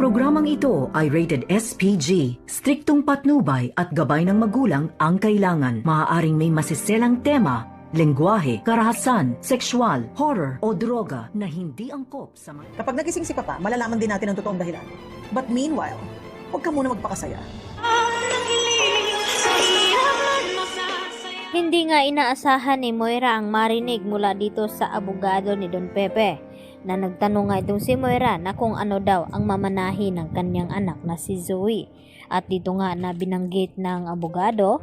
programang ito ay rated SPG. Striktong patnubay at gabay ng magulang ang kailangan. Maaaring may masiselang tema, lengguwahe, karahasan, sexual, horror o droga na hindi angkop sa mga... Kapag nagising si Papa, malalaman din natin ang totoong dahilan. But meanwhile, huwag ka muna magpakasaya. Hindi nga inaasahan ni Moira ang marinig mula dito sa abogado ni Don Pepe na nagtanong nga itong si Moira na kung ano daw ang mamanahi ng kanyang anak na si Zoe. At dito nga na binanggit ng abogado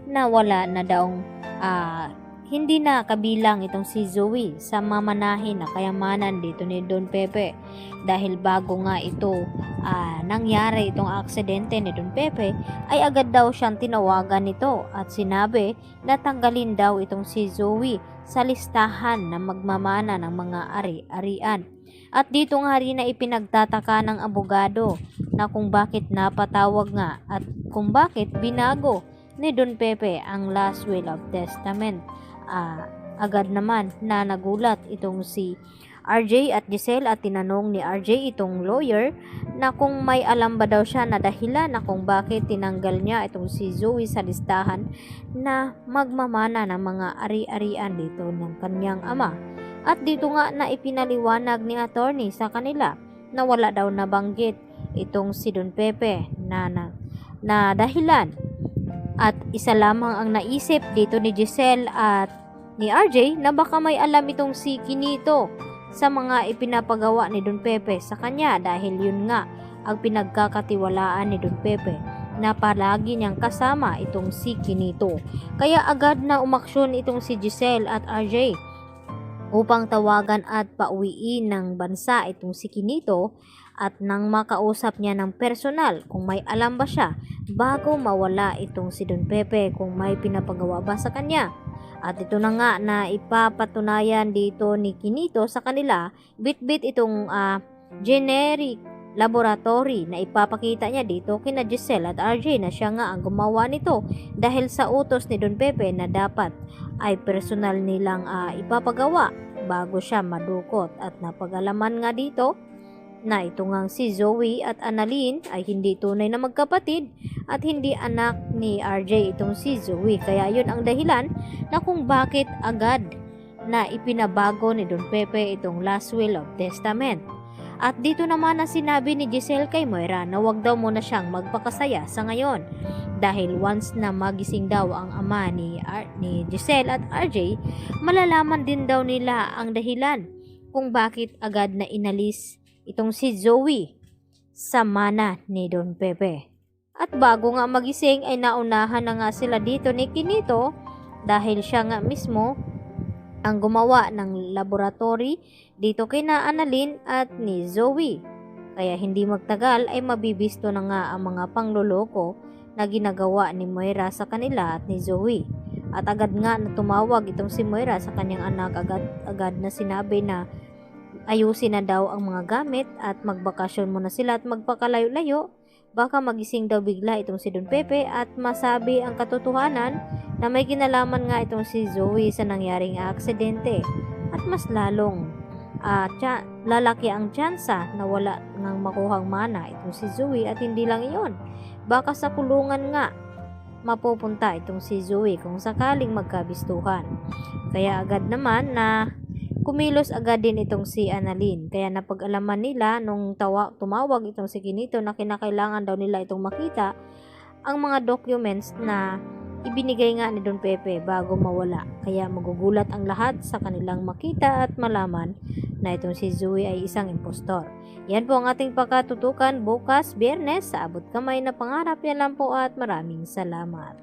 na wala na daw hindi na kabilang itong si Zoe sa mamanahin na kayamanan dito ni Don Pepe dahil bago nga ito nangyari itong aksidente ni Don Pepe ay agad daw siyang tinawagan nito at sinabi na tanggalin daw itong si Zoe sa listahan na magmamana ng mga ari-arian. At dito nga rin na ipinagtataka ng abogado na kung bakit napatawag nga at kung bakit binago ni Don Pepe ang last will of testament. Agad naman na nagulat itong si RJ at Giselle at tinanong ni RJ itong lawyer na kung may alam ba daw siya na dahilan na kung bakit tinanggal niya itong si Zoe sa listahan na magmamana ng mga ari-arian dito ng kanyang ama. At dito nga na ipinaliwanag ni attorney sa kanila na wala daw nabanggit itong si Don Pepe na dahilan. At isa lamang ang naisip dito ni Giselle at ni RJ na baka may alam itong si Kinito sa mga ipinapagawa ni Don Pepe sa kanya dahil yun nga ang pinagkakatiwalaan ni Don Pepe na palagi niyang kasama itong si Kinito. Kaya agad na umaksyon itong si Giselle at RJ upang tawagan at pauwiin ng bansa itong si Kinito at nang makausap niya ng personal kung may alam ba siya bago mawala itong si Don Pepe kung may pinapagawa ba sa kanya. At ito na nga na ipapatunayan dito ni Kinito sa kanila bit-bit itong generic laboratory na ipapakita niya dito kina Giselle at RJ na siya nga ang gumawa nito dahil sa utos ni Don Pepe na dapat ay personal nilang ipapagawa bago siya madukot. At napag-alaman nga dito na ito ngang si Zoe at Annalyn ay hindi tunay na magkapatid at hindi anak ni RJ itong si Zoe. Kaya yun ang dahilan na kung bakit agad na ipinabago ni Don Pepe itong last will of testament. At dito naman na sinabi ni Giselle kay Moira na wag daw muna siyang magpakasaya sa ngayon dahil once na magising daw ang ama ni Giselle at RJ, malalaman din daw nila ang dahilan kung bakit agad na inalis itong si Zoe sa mana ni Don Pepe. At bago nga magising ay naunahan na nga sila dito ni Kinito dahil siya nga mismo ang gumawa ng laboratory dito kina Annalyn at ni Zoe. Kaya hindi magtagal ay mabibisto na nga ang mga pangloloko na ginagawa ni Moira sa kanila at ni Zoe. At agad nga na tumawag itong si Moira sa kanyang anak agad na sinabi na ayusin na daw ang mga gamit at magbakasyon muna sila at magpakalayo-layo. Baka magising daw bigla itong si Don Pepe at masabi ang katotohanan na may kinalaman nga itong si Zoe sa nangyaring aksidente. At mas lalong lalaki ang tsansa na wala nang makuhang mana itong si Zoe. At hindi lang iyon, baka sa kulungan nga mapupunta itong si Zoe kung sakaling magkabistuhan. Kaya agad naman na kumilos agad din itong si Annalyn. Kaya napag-alaman nila nung tumawag itong si Kinito na kinakailangan daw nila itong makita ang mga documents na ibinigay nga ni Don Pepe bago mawala. Kaya magugulat ang lahat sa kanilang makita at malaman na itong si Zoe ay isang impostor. Yan po ang ating pagkatutukan bukas Biyernes sa Abot Kamay na Pangarap. Yan lang po at maraming salamat.